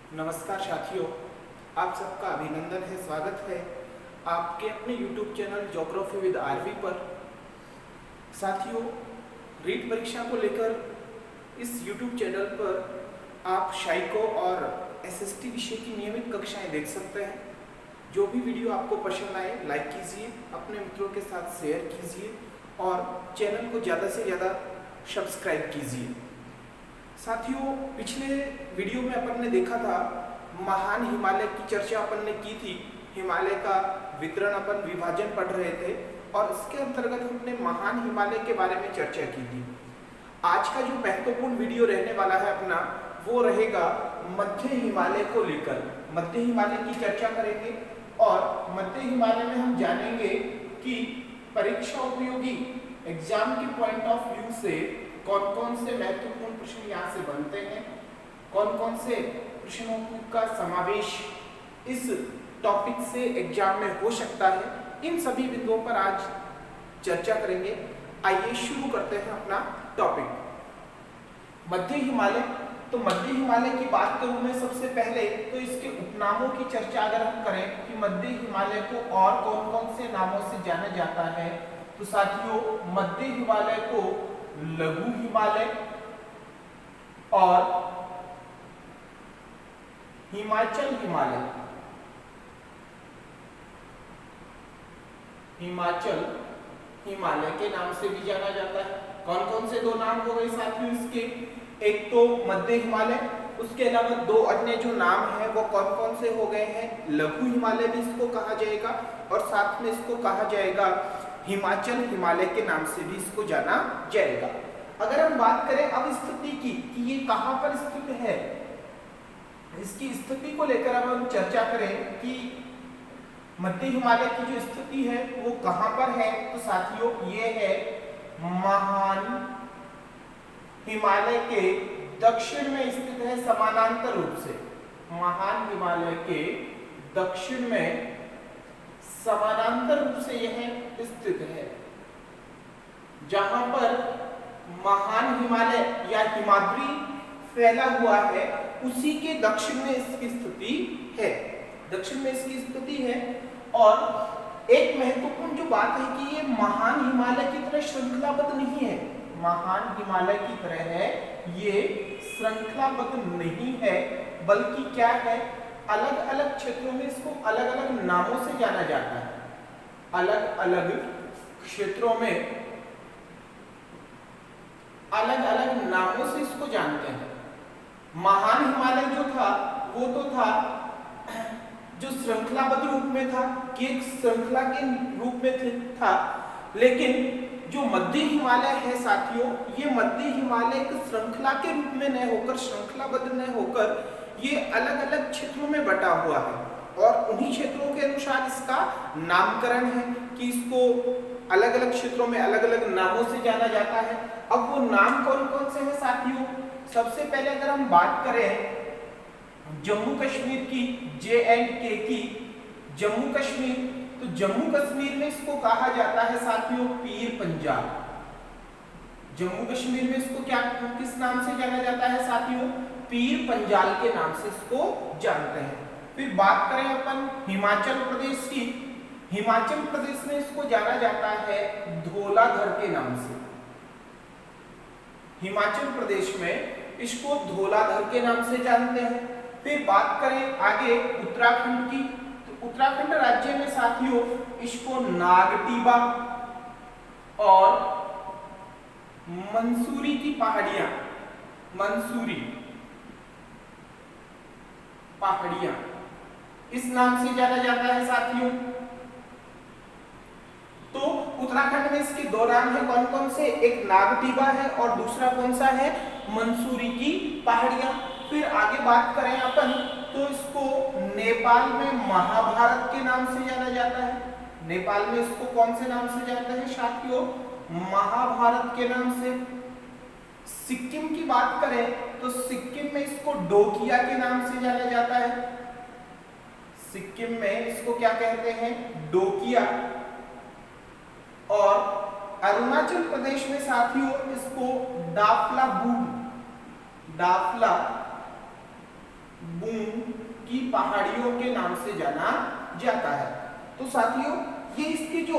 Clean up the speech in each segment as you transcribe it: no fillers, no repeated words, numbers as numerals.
नमस्कार साथियों, आप सबका अभिनंदन है, स्वागत है आपके अपने YouTube channel geography with RV पर। साथियों, रीट परीक्षा को लेकर इस YouTube चैनल पर आप शाइको और एसएसटी विषय की नियमित कक्षाएं देख सकते हैं। जो भी वीडियो आपको पसंद आए लाइक कीजिए, अपने मित्रों के साथ शेयर कीजिए और चैनल को ज़्यादा से ज़्यादा सब्सक्राइब कीजिए। साथियों, पिछले वीडियो में अपन ने देखा था महान हिमालय की चर्चा अपन ने की थी। हिमालय का वितरण अपन विभाजन पढ़ रहे थे और इसके अंतर्गत हमने महान हिमालय के बारे में चर्चा की थी। आज का जो महत्वपूर्ण वीडियो रहने वाला है अपना, वो रहेगा मध्य हिमालय को लेकर। मध्य हिमालय की चर्चा करेंगे और मध्य हिमालय में हम जानेंगे कि परीक्षा उपयोगी एग्जाम के पॉइंट ऑफ व्यू से कौन कौन से महत्वपूर्ण प्रश्न यहाँ से बनते हैं, कौन कौन से प्रश्नों का समावेश इस टॉपिक से एग्जाम में हो सकता है। इन सभी बिंदुओं पर आज चर्चा करेंगे। आइए शुरू करते हैं अपना टॉपिक। मध्य हिमालय। तो मध्य हिमालय की बात करूं मैं सबसे पहले तो इसके उपनामों की चर्चा अगर हम करें कि मध्य हिमालय को और कौन कौन से नामों से जाना जाता है, तो साथियों मध्य हिमालय को लघु हिमालय और हिमाचल हिमालय, हिमाचल हिमालय के नाम से भी जाना जाता है। कौन कौन से दो नाम हो गए साथियों इसके? एक तो मध्य हिमालय, उसके अलावा दो अन्य जो नाम है वो कौन कौन से हो गए हैं? लघु हिमालय भी इसको कहा जाएगा और साथ में इसको कहा जाएगा हिमाचल हिमालय के नाम से भी इसको जाना जाएगा। अगर हम बात करें अब स्थिति की कि ये कहां पर स्थित है, इसकी स्थिति को लेकर अब हम चर्चा करें कि मध्य हिमालय की जो स्थिति है वो कहां पर है, तो साथियों ये है महान हिमालय के दक्षिण में स्थित है, समानांतर रूप से। महान हिमालय के दक्षिण में समानांतर रूप से यह स्थित है। जहां पर महान हिमालय या हिमाद्री फैला हुआ है उसी के दक्षिण में इसकी स्थिति है, दक्षिण में इसकी स्थिति है। और एक महत्वपूर्ण जो बात है कि ये महान हिमालय की तरह श्रृंखलाबद्ध नहीं है। महान हिमालय की तरह है ये श्रृंखलाबद्ध नहीं है, बल्कि क्या है, अलग अलग क्षेत्रों में इसको अलग अलग नामों से जाना जाता है। अलग अलग क्षेत्रों में अलग अलग नामों से इसको जानते हैं। महान हिमालय जो था वो तो था जो श्रृंखलाबद्ध रूप में था कि एक श्रृंखला के रूप में था, लेकिन जो मध्य हिमालय है साथियों, ये मध्य हिमालय एक श्रृंखला के रूप में न होकर, श्रृंखलाबद्ध न होकर ये अलग अलग क्षेत्रों में बटा हुआ है और उन्हीं क्षेत्रों के अनुसार इसका नामकरण है कि इसको अलग अलग क्षेत्रों में अलग अलग नामों से जाना जाता है। अब वो नाम कौन कौन से हैं साथियों? सबसे पहले अगर हम बात करें जम्मू कश्मीर की, J&K की, जम्मू कश्मीर, तो जम्मू कश्मीर में इसको कहा जाता है साथियों पीर पंजाल। जम्मू कश्मीर में इसको क्या, किस नाम से जाना जाता है साथियों? पीर पंजाल के नाम से इसको जानते हैं। फिर बात करें अपन हिमाचल प्रदेश की, हिमाचल प्रदेश में इसको जाना जाता है धौलाधर के नाम से। हिमाचल प्रदेश में इसको धौलाधर के नाम से जानते हैं। फिर बात करें आगे उत्तराखंड की, तो उत्तराखंड राज्य में साथियों इसको नागटीबा और मंसूरी की पहाड़ियां, मंसूरी पहाड़ियां इस नाम से जाना जाता है साथियों। तो उत्तराखंड में इसके दो नाम है, कौन कौन से? एक नागटीबा है और दूसरा कौन सा है? मंसूरी की पहाड़ियां। फिर आगे बात करें अपन तो इसको नेपाल में महाभारत के नाम से जाना जाता है। नेपाल में इसको कौन से नाम से जानते हैं साथियों? महाभारत के नाम से। सिक्किम की बात करें तो सिक्किम में इसको डोकिया के नाम से जाना जाता है। सिक्किम में इसको क्या कहते हैं? डोकिया। और अरुणाचल प्रदेश में साथियों इसको डाफला बूम, डाफला बूम की पहाड़ियों के नाम से जाना जाता है। तो साथियों ये इसके जो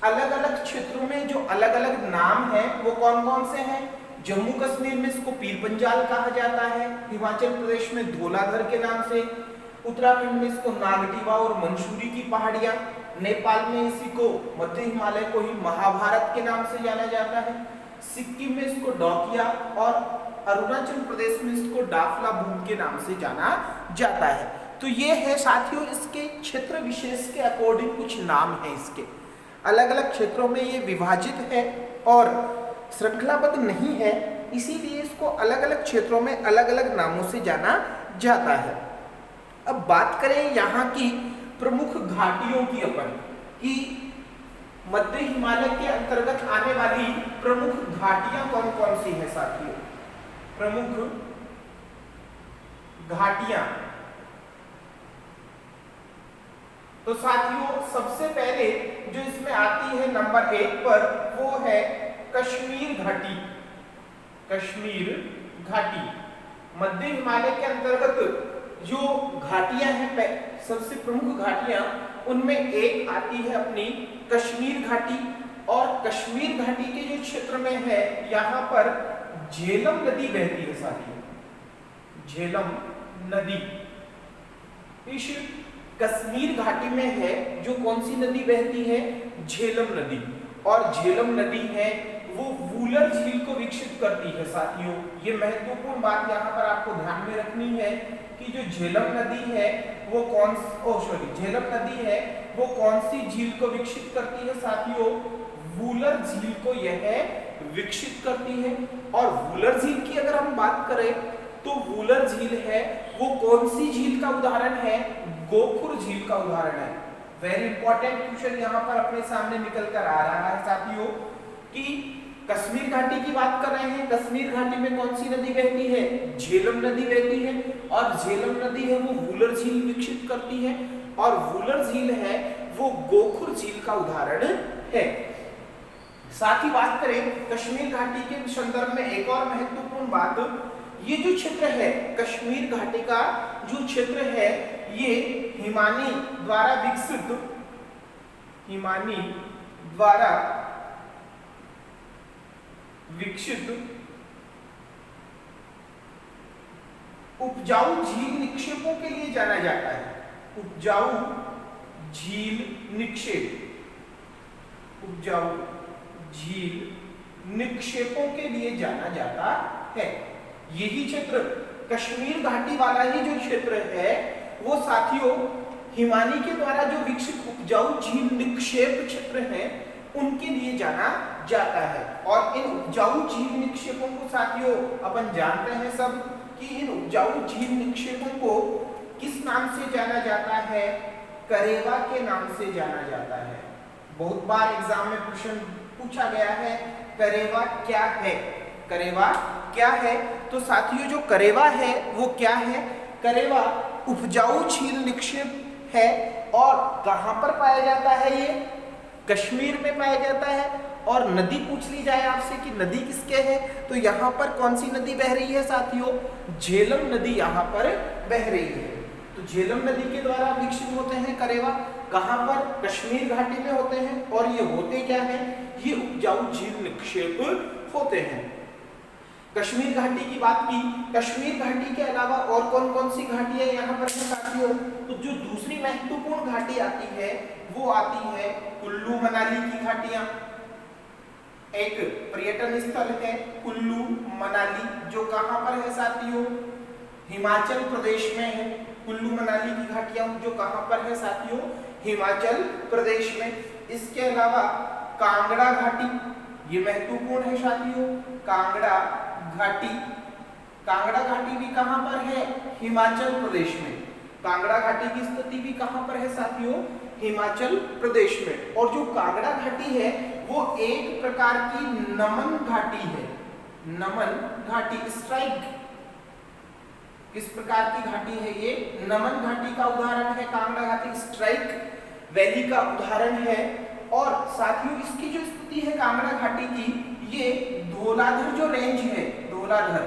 अलग अलग क्षेत्रों में जो अलग अलग नाम है वो कौन कौन से हैं? जम्मू कश्मीर में इसको पीर पंजाल कहा जाता है, हिमाचल प्रदेश में धौलाधर के नाम से, उत्तराखंड में इसको नागटिवा और मंसूरी की पहाड़ियां, नेपाल में इसी को मध्य हिमालय को ही महाभारत के नाम से जाना जाता है, सिक्किम में इसको डोकिया और अरुणाचल प्रदेश में इसको डाफला भूम के नाम से जाना जाता है। तो ये है साथियों इसके क्षेत्र विशेष के अकॉर्डिंग कुछ नाम है, इसके अलग अलग क्षेत्रों में ये विभाजित है और श्रृंखलाबद्ध नहीं है, इसीलिए इसको अलग अलग क्षेत्रों में अलग अलग नामों से जाना जाता है। अब बात करें यहाँ की प्रमुख घाटियों की अपन कि मध्य हिमालय के अंतर्गत आने वाली प्रमुख घाटियां कौन कौन सी हैं साथियों? प्रमुख घाटियां, तो साथियों सबसे पहले जो इसमें आती है नंबर 1 पर वो है कश्मीर घाटी। कश्मीर घाटी मध्य हिमालय के अंतर्गत जो घाटियां हैं, सबसे प्रमुख घाटियां उनमें एक आती है अपनी कश्मीर घाटी, और कश्मीर घाटी के जो क्षेत्र में है यहाँ पर झेलम नदी बहती है साथियों, झेलम नदी इस कश्मीर घाटी में है। जो कौन सी नदी बहती है? झेलम नदी, और झेलम नदी है वो वूलर झील को विकसित करती है साथियों। ये महत्वपूर्ण बात यहाँ पर आपको ध्यान में रखनी है कि जो झेलम नदी है वो झेलम नदी है वो कौन सी झील को विकसित करती है साथियों? वूलर झील को यह विकसित करती है। और वूलर झील की अगर हम बात करें तो वूलर झील है वो कौन सी झील का उदाहरण है? गोखुर झील का उदाहरण है। वेरी इंपॉर्टेंट क्वेश्चन यहाँ पर अपने सामने निकल कर आ रहा है साथियों कि कश्मीर घाटी की बात कर रहे हैं, कश्मीर घाटी में कौन सी नदी बहती है? झेलम नदी बहती है, और झेलम नदी है वो वूलर झील विकसित करती है, और वूलर झील है वो गोखुर झील का उदाहरण है। साथ ही बात करें कश्मीर घाटी के संदर्भ में एक और महत्वपूर्ण बात, ये जो क्षेत्र है कश्मीर घाटी का जो क्षेत्र है ये हिमानी द्वारा विकसित उपजाऊ झील निक्षेपों के लिए जाना जाता है। उपजाऊ झील निक्षेपों के लिए जाना जाता है। यही क्षेत्र कश्मीर घाटी वाला ही जो क्षेत्र है वो साथियों हिमानी के द्वारा जो विकसित उपजाऊ झील निक्षेप क्षेत्र है उनके लिए जाना जाता है। और इन उपजाऊ झील निक्षेपों को साथियों अपन जानते हैं सब कि इन उपजाऊ झील निक्षेपों को किस नाम से जाना जाता है? करेवा के नाम से जाना जाता है। बहुत बार एग्जाम में क्वेश्चन पूछा गया है करेवा क्या है? करेवा क्या है? तो साथियों जो करेवा है वो क्या है? करेवा उपजाऊ झील निक्षेप है, और कहां पर पाया जाता है? ये कश्मीर में पाया जाता है। और नदी पूछ ली जाए आपसे कि नदी किसके है, तो यहाँ पर कौन सी नदी बह रही है साथियों? झेलम नदी यहाँ पर बह रही है। तो झेलम नदी के द्वारा विकसित होते हैं करेवा, कहाँ पर? कश्मीर घाटी में होते हैं। और ये होते क्या है? ये उपजाऊ झील निक्षेप होते हैं। कश्मीर घाटी की बात की, कश्मीर घाटी के अलावा और कौन कौन सी घाटियां यहाँ पर है साथियों? तो जो दूसरी महत्वपूर्ण घाटी आती है वो आती है कुल्लू मनाली की घाटियां। एक पर्यटन स्थल है कुल्लू मनाली, जो कहाँ पर है साथियों? हिमाचल प्रदेश में है। कुल्लू मनाली की घाटियां जो कहाँ पर है साथियों? हिमाचल प्रदेश में। इसके अलावा कांगड़ा घाटी, ये महत्वपूर्ण है साथियों। कांगड़ा घाटी भी कहाँ पर है? हिमाचल प्रदेश में। कांगड़ा घाटी की स्थिति भी कहाँ पर है साथियों? हिमाचल प्रदेश में। और जो कांगड़ा घाटी है वो एक प्रकार की नमन घाटी है। नमन घाटी, स्ट्राइक किस प्रकार की घाटी है? ये नमन घाटी का उदाहरण है कांगड़ा घाटी, स्ट्राइक वैली का उदाहरण है। और साथियों इसकी जो स्थिति है कांगड़ा घाटी की, ये धौलाधर जो रेंज है, धौलाधर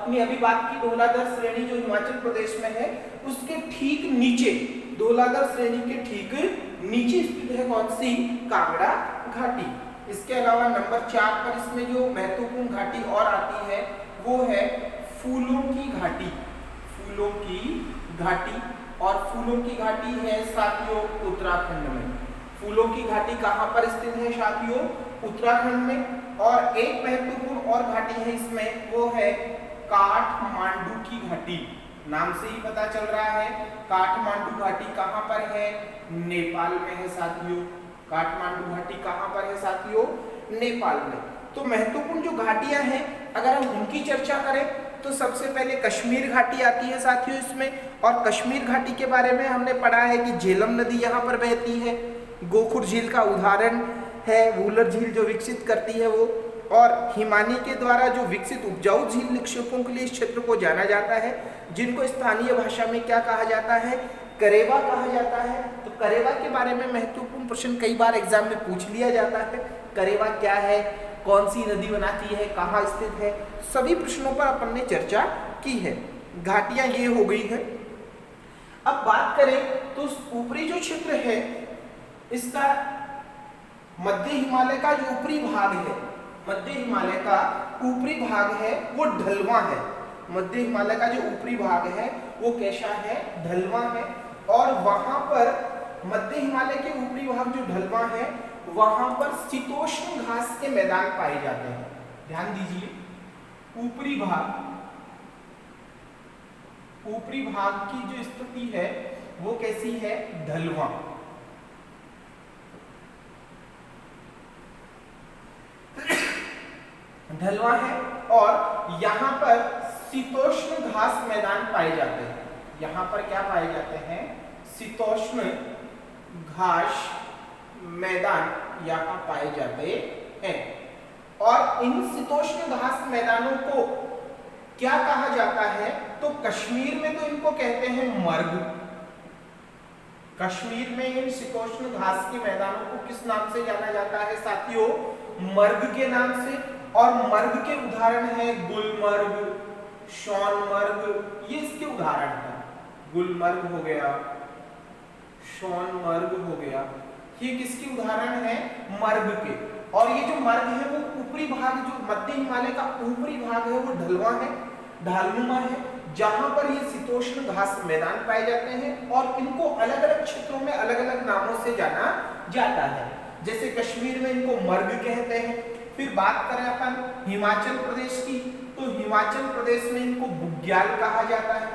अपनी अभी बात की धौलाधर श्रेणी जो हिमाचल प्रदेश में है उसके ठीक नीचे, धौलाधर श्रेणी के ठीक नीचे स्थित है कौन सी? कांगड़ा घाटी। इसके अलावा नंबर 4 पर इसमें जो महत्वपूर्ण घाटी और आती है वो है फूलों की घाटी। फूलों की घाटी, और फूलों की घाटी है साथियों उत्तराखंड में। फूलों की घाटी कहाँ पर स्थित है साथियों? उत्तराखंड में। और एक महत्वपूर्ण और घाटी है इसमें, वो है काठमांडू की घाटी। नाम से ही पता चल रहा है काठमांडू घाटी कहाँ पर है? नेपाल में है साथियों। काठमांडू घाटी कहाँ पर है साथियों? नेपाल में। तो महत्वपूर्ण जो घाटियां हैं अगर हम उनकी चर्चा करें तो सबसे पहले कश्मीर घाटी आती है साथियों इसमें। और कश्मीर घाटी के बारे में हमने पढ़ा है कि झेलम नदी यहाँ पर बहती है। गोखुर झील का उदाहरण है वूलर झील जो विकसित करती है वो। और हिमानी के द्वारा जो विकसित उपजाऊ झील निक्षेपों के लिए इस क्षेत्र को जाना जाता है, जिनको स्थानीय भाषा में क्या कहा जाता है? करेवा कहा जाता है। तो करेवा के बारे में महत्वपूर्ण प्रश्न कई बार एग्जाम में पूछ लिया जाता है। करेवा क्या है, कौन सी नदी बनाती है, कहाँ स्थित है, सभी प्रश्नों पर अपन ने चर्चा की है। घाटियां ये हो गई है। अब बात करें तो ऊपरी जो क्षेत्र है इसका मध्य हिमालय का जो ऊपरी भाग है, मध्य हिमालय का ऊपरी भाग है वो ढलवां है। मध्य हिमालय का जो ऊपरी भाग है वो कैसा है? ढलवां है। और वहां पर मध्य हिमालय के ऊपरी भाग जो ढलवां है वहां पर शीतोष्ण घास के मैदान पाए जाते हैं। ध्यान दीजिए, ऊपरी भाग की जो स्थिति है वो कैसी है? ढलवां। ढलवां है और यहाँ पर शीतोष्ण घास मैदान पाए जाते हैं। यहाँ पर क्या पाए जाते हैं? शीतोष्ण घास मैदान यहाँ पाए जाते हैं। और इन शीतोष्ण घास मैदानों को क्या कहा जाता है? तो कश्मीर में तो इनको कहते हैं मर्ग। कश्मीर में इन शीतोष्ण घास के मैदानों को किस नाम से जाना जाता है साथियों? मर्ग के नाम से। और मर्ग के उदाहरण है गुलमर्ग, सोनमर्ग, ये इसके उदाहरण है। गुलमर्ग हो गया, सोनमर्ग हो गया, ये किसके उदाहरण है? मर्ग के। और ये जो मर्ग है वो ऊपरी भाग, जो मध्य हिमालय का ऊपरी भाग है वो ढलवां है, ढालनुमा है, जहां पर ये शीतोष्ण घास मैदान पाए जाते हैं। और इनको अलग अलग क्षेत्रों में अलग अलग नामों से जाना जाता है। जैसे कश्मीर में इनको मर्ग कहते हैं। फिर बात करें अपन हिमाचल प्रदेश की, तो हिमाचल प्रदेश में इनको बुग्याल कहा जाता है।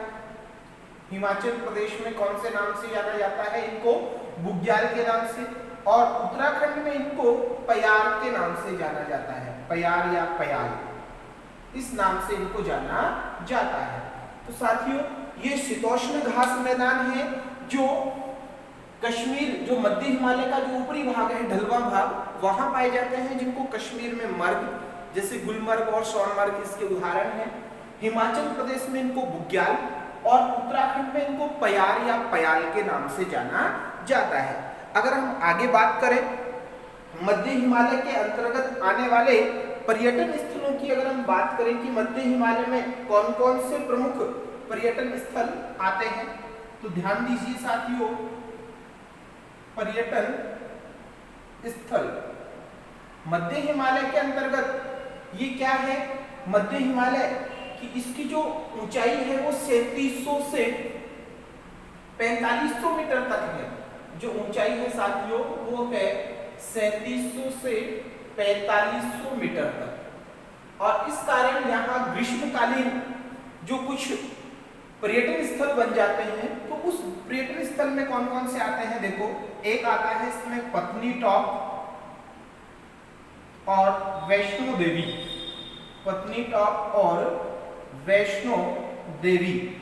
हिमाचल प्रदेश में कौन से नाम से जाना जाता है? इनको बुग्याल के नाम से। और उत्तराखंड में इनको पयार के नाम से जाना जाता है। पयार या पयाल, इस नाम से इनको जाना जाता है। तो साथियों ये शीतोष्ण घास मैदान है जो कश्मीर, जो मध्य हिमालय का जो ऊपरी भाग है ढलवां भाग, वहां पाए जाते हैं, जिनको कश्मीर में मर्ग, जैसे गुलमर्ग और सोनमर्ग इसके उदाहरण हैं। हिमाचल प्रदेश में इनको बुग्याल और उत्तराखंड में इनको पयार या पयाल के नाम से जाना जाता है। अगर हम आगे बात करें मध्य हिमालय के अंतर्गत आने वाले पर्यटन स्थलों की, अगर हम बात करें कि मध्य हिमालय में कौन कौन से प्रमुख पर्यटन स्थल आते हैं, तो ध्यान दीजिए साथियों, पर्यटन स्थल मध्य हिमालय के अंतर्गत ये क्या है? मध्य हिमालय की इसकी जो ऊंचाई है वो 3700 से 4500 मीटर तक है। जो ऊंचाई है साथियों वो है 3700 से 4500 मीटर तक। और इस कारण यहाँ ग्रीष्मकालीन जो कुछ पर्यटन स्थल बन जाते हैं, तो उस पर्यटन स्थल में कौन कौन से आते हैं? देखो, एक आता है इसमें पत्नीटॉप और वैष्णो देवी। पत्नीटॉप और वैष्णो देवी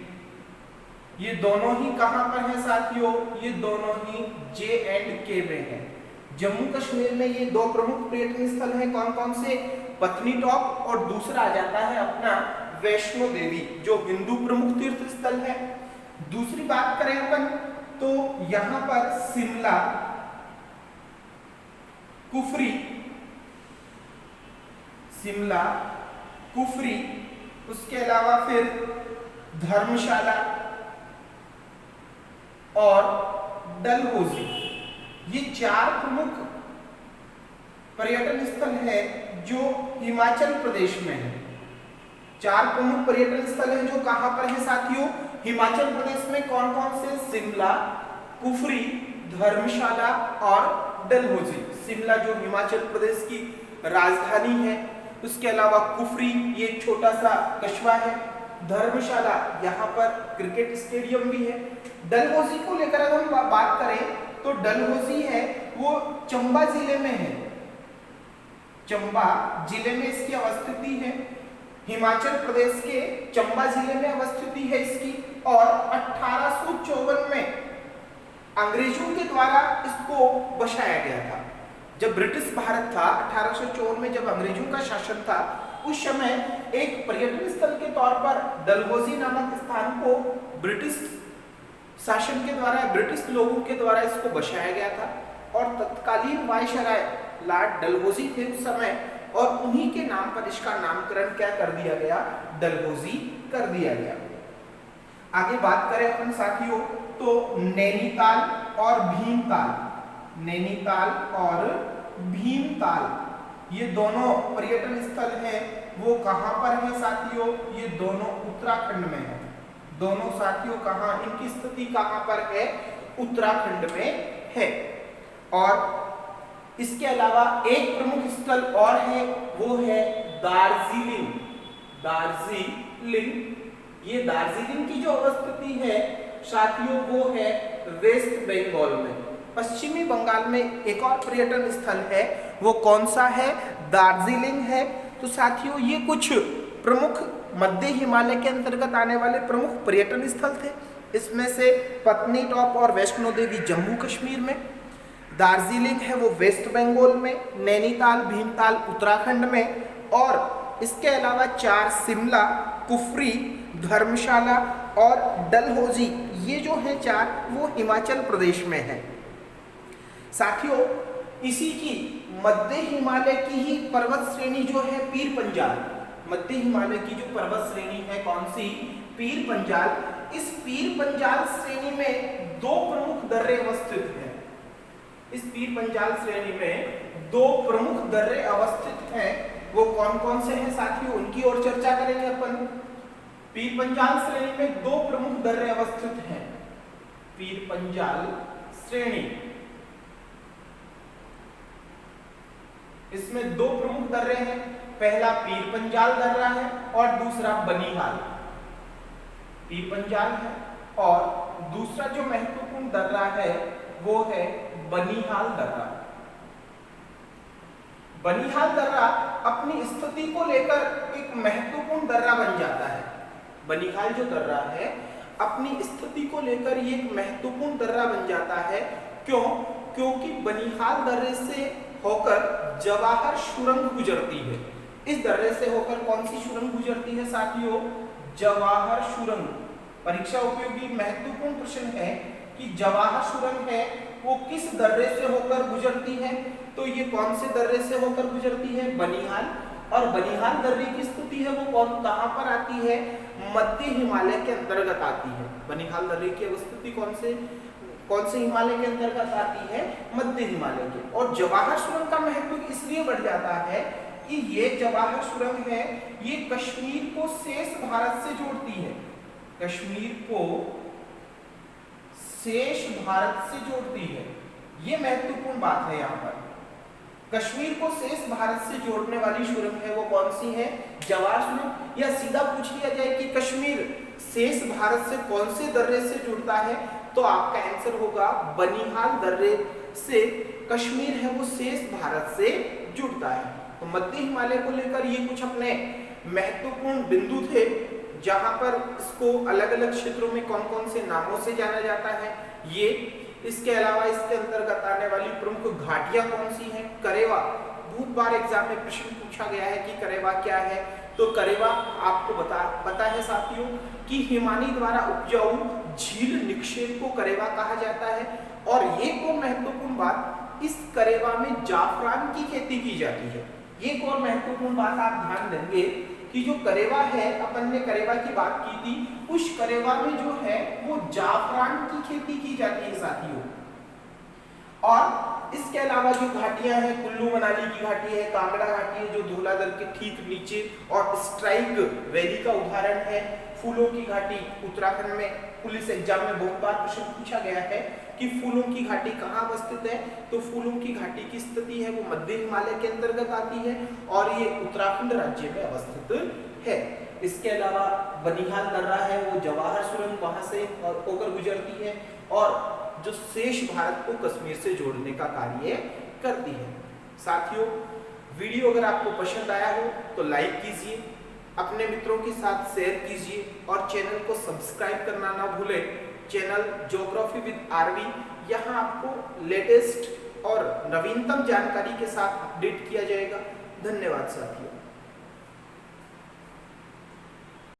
ये दोनों ही कहां पर है साथियों? ये दोनों ही J&K में है। जम्मू कश्मीर में ये दो प्रमुख पर्यटन स्थल हैं। कौन कौन से? पत्नीटॉप और दूसरा आ जाता है अपना वैष्णो देवी, जो हिंदू प्रमुख तीर्थ स्थल है। दूसरी बात करें अपन तो यहां पर शिमला, कुफरी, उसके अलावा फिर धर्मशाला और डलहौजी, ये 4 प्रमुख पर्यटन स्थल है जो हिमाचल प्रदेश में है। 4 प्रमुख पर्यटन स्थल है जो कहां पर है साथियों? हिमाचल प्रदेश में। कौन कौन से? शिमला, कुफरी, धर्मशाला और डलहौजी। शिमला जो हिमाचल प्रदेश की राजधानी है, उसके अलावा कुफरी ये छोटा सा कस्बा है, धर्मशाला यहाँ पर क्रिकेट स्टेडियम भी है। डलहौजी को लेकर अगर हम बात करें तो डलहौजी है वो चंबा जिले में है। चंबा जिले में इसकी अवस्थिति है, हिमाचल प्रदेश के चंबा जिले में अवस्थिति है इसकी। और 1854 में अंग्रेजों के द्वारा इसको बसाया गया था। जब ब्रिटिश भारत था, 1854 में जब अंग्रेजों का शासन था, उस समय एक पर्यटन स्थल के तौर पर डलहौजी नामक स्थान को ब्रिटिश शासन के द्वारा, ब्रिटिश लोगों के द्वारा इसको बसाया गया था। और तत्कालीन वायसराय लॉर्ड डलहौजी थे उस समय, और उन्हीं के नाम पर इसका नामकरण क्या कर दिया गया? डलहौजी कर दिया गया। आगे बात करें अपन साथियों तो नैनीताल और भीमताल, नैनीताल और भीमताल ये दोनों पर्यटन स्थल हैं, वो कहां पर है साथियों? ये दोनों उत्तराखंड में है। दोनों साथियों कहां, इनकी स्थिति कहां पर है? उत्तराखंड में है। और इसके अलावा एक प्रमुख स्थल और है, वो है दार्जिलिंग। दार्जिलिंग, ये दार्जिलिंग की जो अवस्थिति है साथियों वो है वेस्ट बंगाल में। पश्चिमी बंगाल में एक और पर्यटन स्थल है, वो कौन सा है? दार्जिलिंग है। तो साथियों ये कुछ प्रमुख मध्य हिमालय के अंतर्गत आने वाले प्रमुख पर्यटन स्थल थे। इसमें से पत्नी टॉप और वैष्णो देवी जम्मू कश्मीर में, दार्जिलिंग है वो वेस्ट बंगाल में, नैनीताल भीमताल उत्तराखंड में, और इसके अलावा 4 शिमला, कुफरी, धर्मशाला और डलहौजी ये जो है 4 वो हिमाचल प्रदेश में है। साथियों इसी की मध्य हिमालय की ही पर्वत श्रेणी जो है पीर पंजाल, मध्य हिमालय की जो पर्वत श्रेणी है कौन सी? पीर पंजाल। इस पीर पंजाल श्रेणी में 2 प्रमुख दर्रे अवस्थित हैं। इस पीर पंजाल श्रेणी में 2 प्रमुख दर्रे अवस्थित हैं, वो कौन कौन से हैं साथियों? उनकी ओर चर्चा करेंगे अपन। पीर पंजाल श्रेणी में 2 प्रमुख दर्रे अवस्थित हैं। पीर पंजाल श्रेणी, इसमें 2 प्रमुख दर्रे हैं, पहला पीर पंजाल दर्रा है और दूसरा बनिहाल। पीर पंजाल है और दूसरा जो महत्वपूर्ण दर्रा है वो है बनिहाल दर्रा। बनिहाल दर्रा अपनी स्थिति को लेकर एक महत्वपूर्ण दर्रा बन जाता है। बनिहाल जो दर्रा है अपनी स्थिति को लेकर ये एक महत्वपूर्ण दर्रा बन जाता है। क्यों? क्योंकि बनिहाल दर्रे से होकर जवाहर सुरंग गुजरती है। इस दर्रे से होकर कौन सी सुरंग गुजरती है साथियों? जवाहर सुरंग। परीक्षा उपयोगी महत्वपूर्ण प्रश्न है कि जवाहर सुरंग है वो किस दर्रे से होकर गुजरती है? तो ये कौन से दर्रे से होकर गुजरती है? बनिहाल। और बनिहाल दर्रे की स्थिति है वो कहां पर आती है? मध्य हिमालय के अंतर्गत आती है। बनिहाल दर्रे की अवस्थिति कौन से हिमालय के अंतर्गत आती है? मध्य हिमालय के। और जवाहर सुरंग का महत्व इसलिए बढ़ जाता है कि ये जवाहर सुरंग है ये कश्मीर को शेष भारत से जोड़ती है। कश्मीर को शेष भारत से जोड़ती है, ये महत्वपूर्ण बात है। यहाँ पर कश्मीर को शेष भारत से जोड़ने वाली सुरंग है वो कौन सी है? जवाहर सुरंग। या सीधा पूछ लिया जाए कि कश्मीर शेष भारत से कौन से दर्रे से जुड़ता है, तो आपका आंसर होगा बनिहाल दर्रे से कश्मीर है वो शेष भारत से जुड़ता है। तो मध्य हिमालय को लेकर ये कुछ अपने महत्वपूर्ण बिंदु थे जहां पर इसको अलग अलग क्षेत्रों में कौन कौन से नामों से जाना जाता है ये। इसके अलावा इसके अंतर्गत आने वाली प्रमुख घाटियां कौन सी हैं? करेवा। बहुत बार एग्जाम में प्रश्न पूछा गया है कि करेवा क्या है, तो करेवा आपको पता है साथियों कि हिमानी द्वारा उपजाऊ झील निक्षेप को करेवा कहा जाता है। और ये को महत्वपूर्ण बात, इस करेवा में जाफरान की खेती की जाती है। एक और महत्वपूर्ण बात आप ध्यान देंगे कि जो करेवा है, अपन ने करेवा की बात की थी, उस करेवा में जो है वो जाफरान की खेती की जाती है साथियों। और इसके अलावा जो घाटियां हैं, कुल्लू मनाली की घाटी है, कांगड़ा घाटी है जो धौलाधर के ठीक नीचे, और स्ट्राइक वैली का उदाहरण है फूलों की घाटी उत्तराखंड में। पुलिस एग्जाम में बहुत बार प्रश्न पूछा गया है कि फूलों की घाटी कहाँ अवस्थित है, तो फूलों की घाटी की स्थिति है वो मध्य हिमालय के अंतर्गत आती है और ये उत्तराखंड राज्य में अवस्थित है। इसके अलावा बनिहाल दर्रा है वो जवाहर सुरंग वहां से होकर गुजरती है और जो शेष भारत को कश्मीर से जोड़ने का कार्य करती है। साथियों, वीडियो अगर आपको पसंद आया हो तो लाइक कीजिए, अपने मित्रों के साथ शेयर कीजिए और चैनल को सब्सक्राइब करना ना भूलें। चैनल ज्योग्राफी विद आरवी, यहाँ आपको लेटेस्ट और नवीनतम जानकारी के साथ अपडेट किया जाएगा। धन्यवाद साथियों।